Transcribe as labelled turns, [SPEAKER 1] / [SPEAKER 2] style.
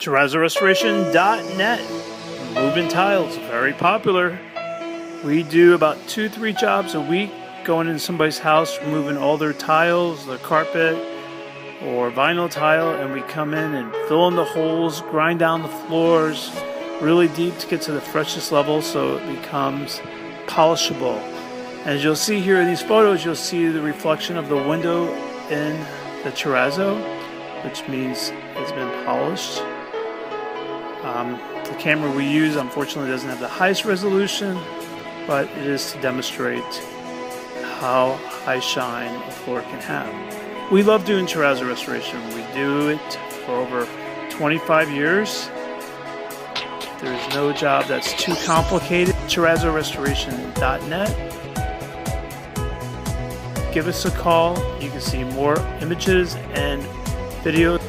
[SPEAKER 1] TerrazzoRestoration.net. Moving tiles, very popular. We do about 2-3 jobs a week, going in somebody's house, removing all their tiles, their carpet, or vinyl tile, and we come in and fill in the holes, grind down the floors really deep to get to the freshest level so it becomes polishable. As you'll see here in these photos, you'll see the reflection of the window in the terrazzo, which means it's been polished. The camera we use unfortunately doesn't have the highest resolution, but it is to demonstrate how high shine a floor can have. We love doing terrazzo restoration. We do it for over 25 years. There's no job that's too complicated. TerrazzoRestoration.net. Give us a call. You can see more images and videos.